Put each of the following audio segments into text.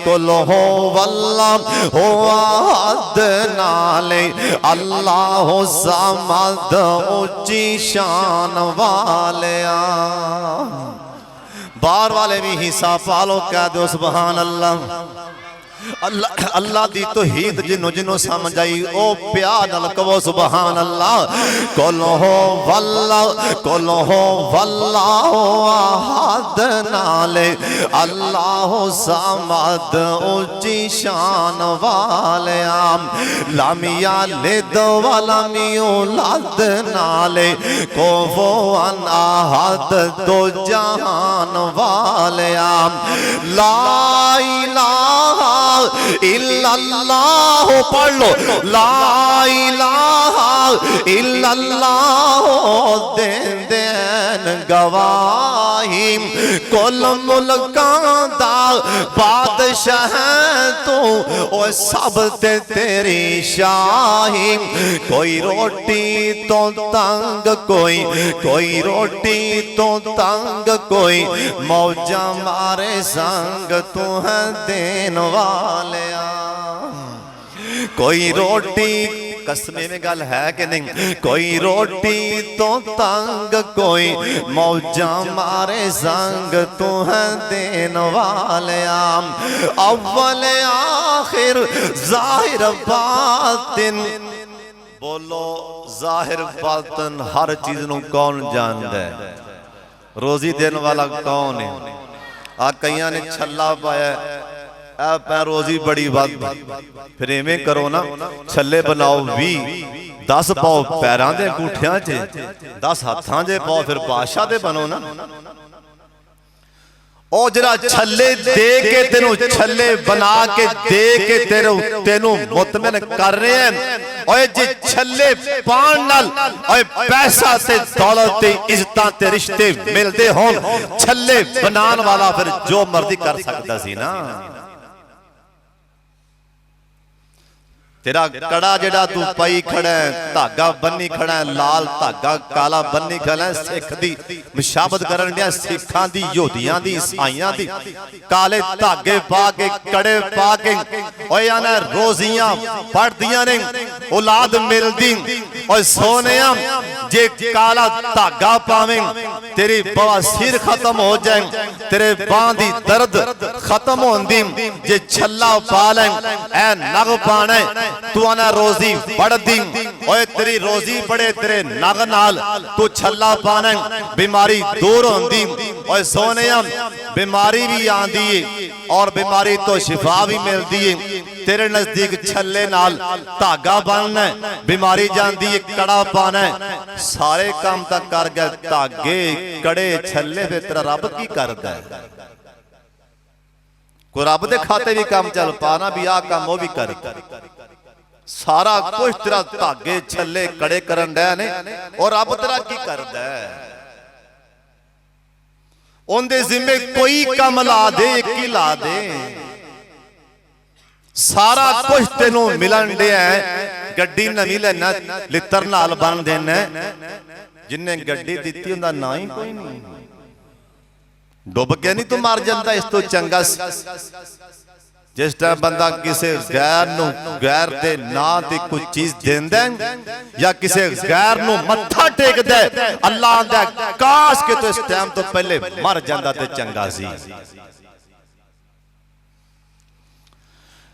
कुल हो वल्लाह हो अहद नाले अल्लाह समद ऊंची शान वालिया। बार वाले भी हिस्सा पालो, कह दो सुभान अल्लाह। अल्लाह अल्लाह दी तौहीद जिन्हों जिन्हों समझ आई ओ प्यार नाल कहो सुभान अल्लाह। कुल हो वल्लाह अहद नाले अल्लाह समद ऊंची शान वालिया। लम यलिद वलम यूलद नाले कुफुवन अहद दो जहान वालिया। ला इलाहा इल्लल्लाह पढ़ लो, ला इलाहा इल्लल्लाह दे देन गवाही। कुल मुल्कां दा बादशाह तू ओ सब ते तेरी शाही। कोई रोटी तो तंग कोई रोटी तो तंग कोई मौजा मारे संग तू है देन वालिया। कोई रोटी कसमे में गल है कि नहीं, कोई रोटी तो तंग कोई मौजा मारे संग तू है देन वालिया। अव्वल आखिर जाहिर बातिन, बोलो जाहिर बातिन हर चीज नूं कौन जानदा है? रोजी देने वाला कौन है? आ कईयां ने छल्ला पाया रोजी बड़ी बात। फिर इवें करो ना, छल्ले बनाओ 20 10 पाओ पैरां दे अंगूठियां च, 10 हत्थां दे पाओ, फिर बादशाह दे बनो ना। ओ जरा छल्ले दे के तेनू छल्ले बना के दे के तेनू मुतमिन कर रहे हैं। ओए जे छल्ले पान नाल ओए पैसा ते दौलत ते इज्जतां ते रिश्ते मिलदे होन, छल्ले बनान वाला फिर जो मर्जी कर सकदा सी ना। तेरा कड़ा जेड़ा तू पाई खड़ा है, धागा बन्नी खड़ा है, लाल धागा काला बन्नी खड़ा है, सिख दी मुशाबत करन दिया, सिखां दी, यहूदियां दी, ईसाइयां दी, काले धागे पा के कड़े पा के ओए आना रोजियां पढ़दियां ने, औलाद मिलदी। ओए सोनिया जे काला धागा पावे तेरी बवासीर खत्म हो जाए, तेरे बांह दी दर्द खत्म होंदी। जे छल्ला पा ले ऐ नग पाना तू आना रोजी बढ़ दी। ओए तेरी रोजी बढ़े तेरे नग नाल तू छल्ला पाना बीमारी दूर होंदी। ओए सोनिया बीमारी भी आंदी है और बीमारी तो शिफा भी मिलती है। तेरे नजदीक छल्ले नाल धागा बनना, बीमारी जाती है, कड़ा पाना, सारे काम तक कर गया। धागे कड़े छल्ले फिर तेरा रब की करता है? कोई रब दे खाते भी काम चल पाना भी आ काम वो भी कर। सारा कुछ तेरा धागे छल्ले कड़े करन दे ने और रब तेरा की करदा है? उनके जिम्मे कोई कम ला दे, एक ही ला दे, सारा कुछ तेनू मिलन दे। गड्डी नवी लेना लितर नाल बन देना, जिन्हें गड्डी दी उनका ना ही कोई नहीं। डुब के नहीं तू मर जाता? इस तो चंगा जिस टाइम बंदा किसी गैर नू गैर दे ना दी कोई चीज देंदा या किसी गैर नू मत्था टेकदा, अल्लाह दा काश के तो इस टाइम तो पहले मर जाता ते चंगा सी।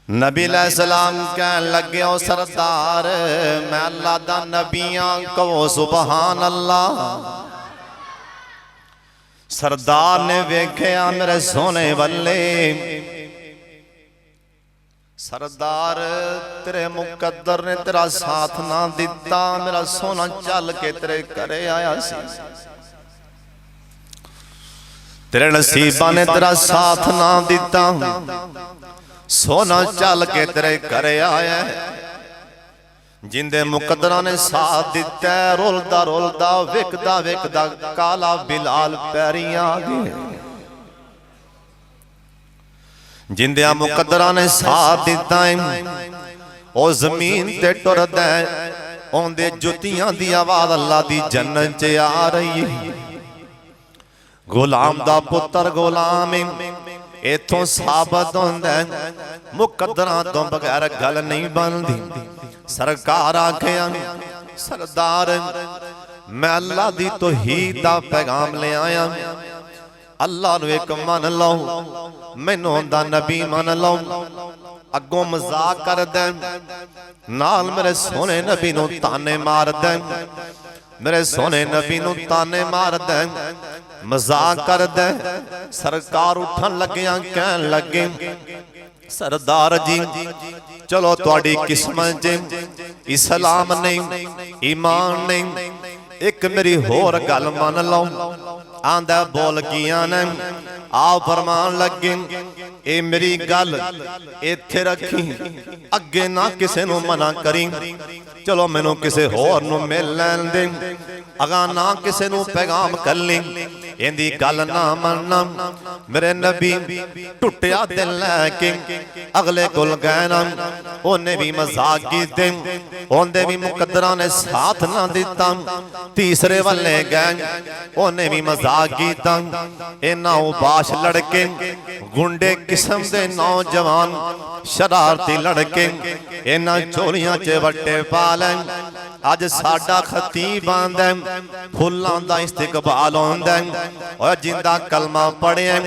नबी सलाम कहन लगे ओ सरदार मैं अल्लाह दा नबियां कहो सुभान अल्लाह। सरदार ने वेख्या मेरे सोने वल्ले, सरदार तेरे मुकद्दर ने तेरा साथ ना दिता, मेरा सोना चल के तेरे घरे आया सी, तेरे नसीबा ने तेरा साथ ना दिता, सोना चल के तेरे घरे आया। जिंदे मुकद्दरा ने साथ दिता, रोलदा रोलदा विकदा विकदा काला बिलाल पैरियां आ गया। जिंदिया मुकद्दरा ने साथ दिता ओ जमीन ते टुरदा ओंदे जुतियां दी आवाज अल्लाह दी जन्नत च आ रही है। गुलाम दा पुत्र गुलाम इथों साबत होंदा मुकद्दरां तो बगैर गल नहीं बनती। सरकार आखिया सरदार मैं अल्लाह दी तौहीद दा पैगाम ले आया, अल्लाह नूं एक मन लो, मैनूं हुंदा नबी मन लो। अगों मजाक कर दे नाल मेरे सोने नबी नूं ताने मार दे, मेरे सोने नबी नूं ताने मार दे, मजाक कर दे। सरकार उठन लगिया कहन लगे सरदार जी चलो तुहाडी किस्मत च इस्लाम नहीं ईमान नहीं, एक मेरी होर गल मन लो। आंदा बोल किया ने आप फरमान लगे ए मेरी गल इत्थे रखी, अगे ना किसे नूं मना करी। चलो मैनू किसे होर नूं मिल लैन दे, अगा ना किसे नूं पैगाम कल्ली, इंदी गल ना मनना। मेरे नबी टुटिया दिल लैके अगले कोल गए ना, उन्हें भी मजाक कीते, उन्हें भी मुकद्दरां ने साथ ना दिता। तीसरे वाले गए उन्हें भी मजाक कीता। इन्हां उबाश लड़के गुंडे किस्म दे नौजवान शरारती लड़के इन्हां चोलियां च वट्टे पा लैन। अज साडा खतीब आंदा फुल्लां दा इस्तकबाल होंदा और जिंदा कलमा पढ़िया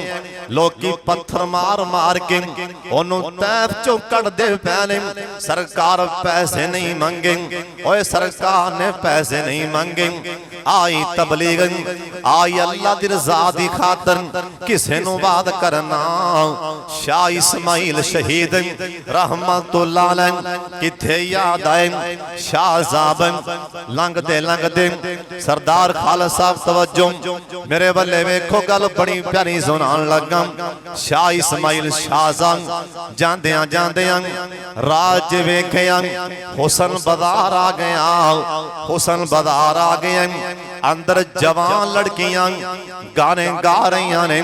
लोकी पत्थर मार मार के ओनू तैफ चो कढ़दे पैने। सरकार पैसे नहीं मंगे, ओए सरकार ने पैसे नहीं मंगे। आई तबलीग आई अल्लाह दी रज़ा दी खातर, किसे नू वाद करना। शाह इस्माइल शहीद रहमतुल्लाह अलैह किथे याद आए। शाह साहब लंघदे लंघदे सरदार खालसा साहब तवज्जो मेरे बल्ले वेखो गल बड़ी प्यारी सुनान लगा। शाह इस्माइल शाह साहब जांदियां जांदियां राज वेखिया हुसन बाजार आ गया, हुसन बाजार आ गया। अंदर जवान लड़कियां गाने गा रही ने,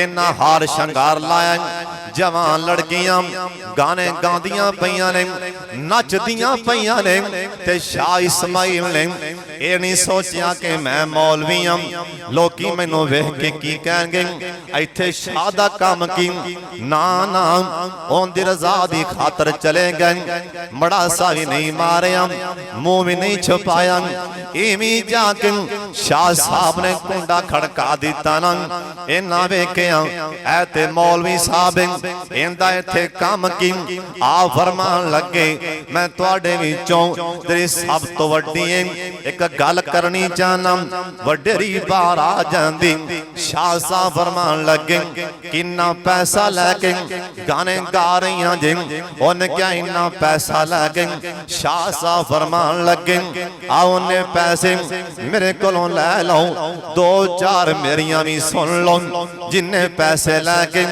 इन्ना हार शंगार लाया। जवान लड़कियां गाने गांदियां पईयां ने, नचदियां पईयां ने। ते शाह इस्माइल ने ये नहीं सोचिया कि मैं मौलवी हां, लोकी मैनू वेख के की कहणगे इत्थे शाह दा काम की। ना ना ओंदी रज़ा दी खातर चले गए, मड़ासा भी नहीं मारिया, मुंह भी नहीं छुपाया। इवें जाके शाह साहब ने कुंडा खड़का दिता ना। इन्हां वेखिया ऐ ते मौलवी साहब इंदा इत्थे काम की। आ फरमान लगे मैं तुहाडे विचों तेरी सब तो वड्डी एक गल करनी चाहना, वडेरी बार आ जांदी। शाह साहब फरमान लगे किन्ना पैसा लैके गाने गा रही जे, उन्हें क्या इन्ना पैसा लैके। शाह साहब फरमान लगे आओ ने पैसे मेरे कोलों लै लो, दो चार मेरिया भी सुन लो। जिन्ने पैसे लैके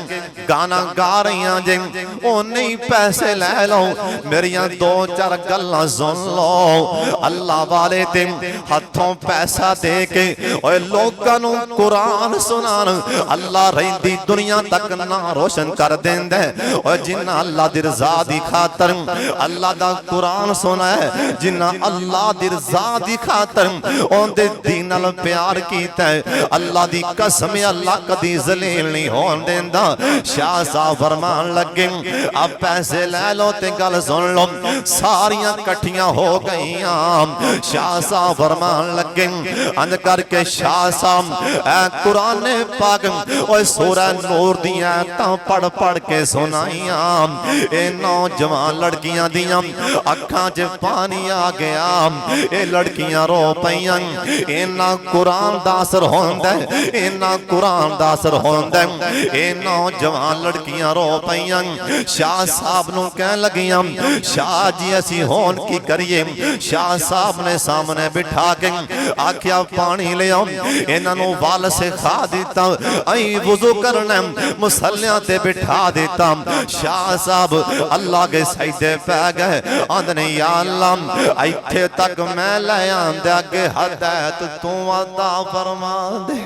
गाना गा रही जे उन्ने ही पैसे लै लो, मेरिया दो चार गल्लां सुन लो। अल्लाह वाले ते हथों पैसा दे के और लोगों नू कुरान सुनान अल्लाह रहिंदी दुनिया तक ना रोशन कर देंदा है। और जिन्ना अल्लाह दी रज़ा दी खातर अल्लाह दा कुरान सुना है, जिन्ना अल्लाह दी रज़ा दी खातर ओंदे दीन नाल प्यार कीता है, अल्लाह दी कसम अल्लाह कदी जलील नहीं होन देंदा। शाह साहब फरमान लगे अब पैसे ले लो ते गल सुन लो। सारियां कट्ठियां हो गईयां। शाह साहब फरमान लगे अंज करके शाह साहब कुरान पाक और सूरह नूर दियां आयतां पढ़ पढ़ के सुनाइयां। ए नौजवान लड़कियां दियां अखां च पानी आ गया, ए लड़कियां रो पईयां। इन्ना कुरान दा असर होंदा, इन्ना कुरान दा असर होंदा। ए नौजवान लड़कियां रो पईयां। शाह साहब नूं कहन लगियां शाह जी असी होन की करिए। शाह साहब ने सामने बिठा के आख्या पानी ले आओ, इन्हां नूं वल सिखा दिता, अई वुजू करना मुसल्लियां ते बिठा दिता। शाह साहब अल्लाह के सजदे पै गए, आंदे या अल्लाह इत्थे तक मैं ले आंदा अगे हदायत तू अता फरमा दे,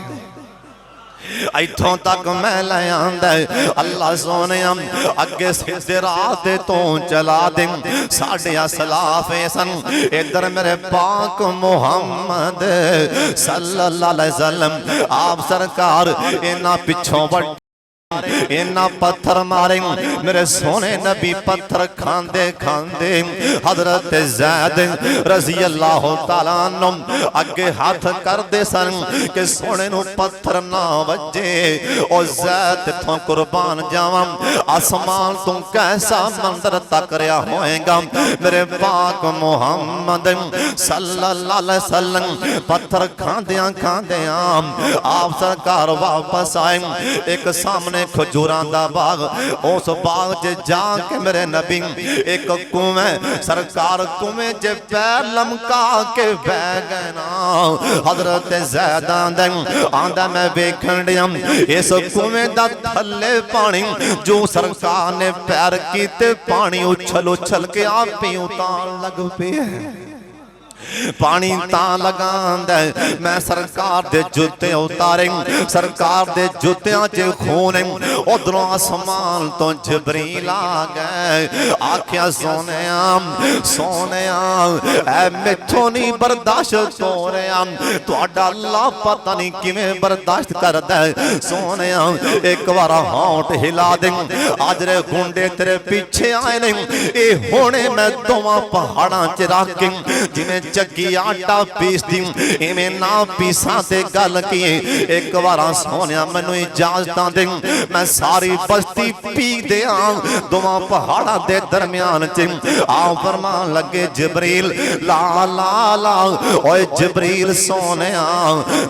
इथों तक मैं ले आंदा अल्लाह सोने अगे सीधे राह तो चला दे। साढ़े असलाफ सन इधर मेरे पाक मुहम्मद सल्लल्लाहु अलैहि वसल्लम आप सरकार इन्हां पिछों इन्ना पत्थर मारे मेरे सोने नबी पत्थर खांदे खांदे हजरत ज़ैद रज़ी अल्लाह तआला अन्हु अगे हाथ करदे सन कि सोने नू पत्थर ना वजे। ओ ज़ैद इत्थों कुर्बान जावां, आसमान तू कैसा मंजर तक रहा होएगा। मेरे पाक मुहम्मद सल्लल्लाहु अलैहि वसल्लम पत्थर खांदियां खांदियां आप सरकार वापस आए। एक सामने खजूरां दा बाग, उस बाग च जाके मेरे नबी एक कुएं सरकार कुएं च पैर लमका के बह गए ना। हजरत ज़ैद आंदा मैं वेखण दिया इस कुएं दा थल्ले पानी जो सरकार ने पैर कीते पानी उछल उछल के आप ही उतार लग पे पानी तां लगांदा मैं सरकार दे जूते उतारे, सरकार दे जूतियां च खून। उधरों आसमान तो जिबरील आ गए, आख्या सोनेया सोनेया ऐ मैथों नहीं बर्दाश्त हो रहा, तुहाडा अल्लाह पता नहीं किवें बर्दाश्त करदा है। सोनेया एक बार होंठ हिला दे, अज रे गुंडे तेरे पीछे आए ने, ए हुणे मैं दोवां पहाड़ां च रख के जिवें चक्की आटा पीस दी इवें ना पीसा ते गल की। एक बार सोनिया मैनू इजाजत दे मैं सारी बस्ती पी दिया दोवां पहाड़ा दे दरम्यान च। आ फरमान लगे जिबरील ला ला ला ओए जिबरील सोनिया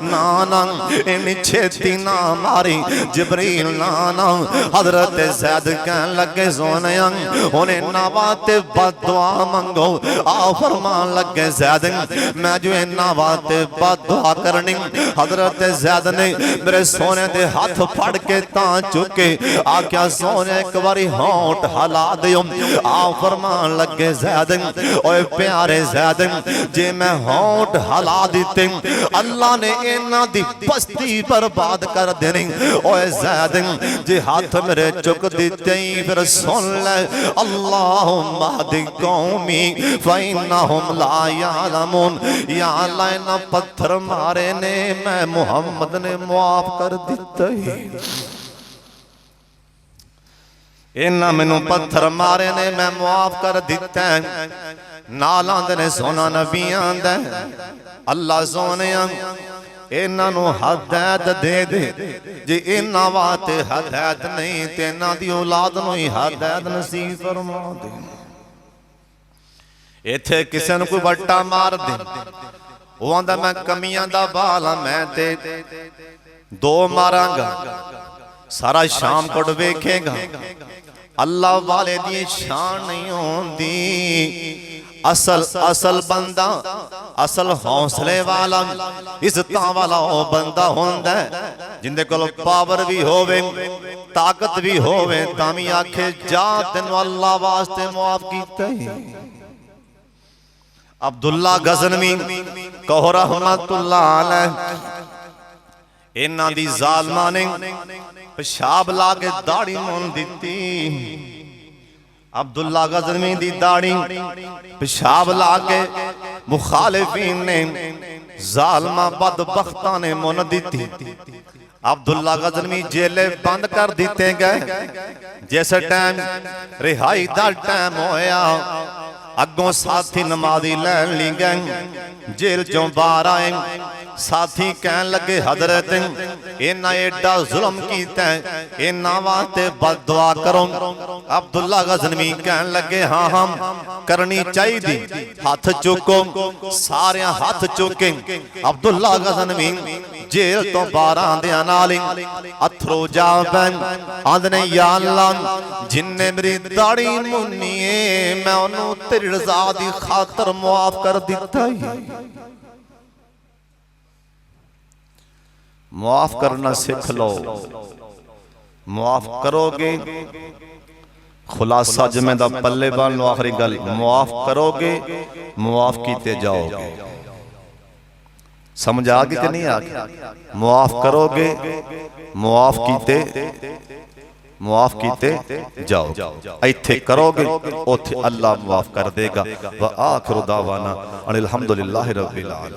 ना ना इन्नी छेती ना मारी जिबरील ना ना। हजरत ज़ैद कहन लगे सोनिया हुणे नावा ते बददुआ मंगो। आ फरमान लगे ज़ैद मैं जो इन्ना वास्ते बददुआ करनी। हजरत ज़ैद ने मेरे सोने दे हाथ फड़ के तां चुके, आख्या सोने एक बारी होंठ हला दियो। आ फरमान लगे ज़ैद ओए प्यारे ज़ैद जे मैं होंठ हला दिते अल्लाह ने इन्हां दी बस्ती बर्बाद कर देनी। ओए ज़ैद जे हाथ मेरे चुक दिते फिर सुन ले अल्लाहुम्मा हदी कौमी फ़इन्नहुम ला यालमून। या अल्लाह इन्हां पत्थर मारे ने मैं मुहम्मद ने मुआफ कर दिता है। इन्हां मैनू पत्थर मारे ने मैं मुआफ कर दिता है। नाल आंदे ने सोना नबी आंदा अल्लाह सोने इन्हां नू हदायत दे दे, जे इन्हां वास्ते हदायत नहीं ते इन्हां दी औलाद नू ही हदायत नसीब फरमा दे। इत्थे किसे नू कोई वट्टा मार दे, वो आंदा मैं कमियां दा बाल मैं ते दो मारांगा, सारा शाम कोट वेखेगा। अल्लाह वाले दी शान नहीं होंदी। असल असल बंदा असल हौसले वाला इज्जत वाला वो बंदा होंदा जिंदे कोल पावर भी होवे ताकत भी होवे तामी आखे जा तेनू अल्लाह वास्ते मुआफ कीता है। अब्दुल्ला गज़नवी कहो रहमतुल्लाह अलैह इन्हां दी जालमां ने पेशाब ला के दाढ़ी मुन दिती। अब्दुल्ला गज़नवी दी दाढ़ी पेशाब ला के मुखालिफीन ने जालमा बदबख्तां ने मुन दिती। अब्दुल्ला गज़नवी जेले बंद कर दिते गए। जिस टाइम रिहाई दा टाइम होया अगों साथी नमाजी लैन ली गए, जेल चों बाहर आए। साथी कहन लगे हजरत इन्हां एडा जुल्म कीता इन्हां वास्ते बददुआ करो। अब्दुल्ला गज़नवी कहन लगे हाँ हाँ करनी चाहिए, हाथ चुको। सारे हाथ चुके। अब्दुल्ला गज़नवी जेल तो बाहर आंदियां नाल अथरू जा पैन आंदे या अल्लाह जिन्ने मेरी दाढ़ी मुन्नी है मैं उन्होंने तेरी रज़ा दी खातर मुआफ कर दिता है। मुआफ करना सीख लो, मुआफ करोगे खुलासा जमे दा पल्ले बन लो। आखिरी गल मुआफ करोगे मुआफ कीते जाओगे। समझ आ गई कि नहीं आ गई? मुआफ करोगे मुआफ कीते जाओ। इत्थे करोगे उथे अल्लाह मुआफ कर देगा। व आखिरु दावाना अनिल हम्दुलिल्लाहि रब्बिल आलमीन।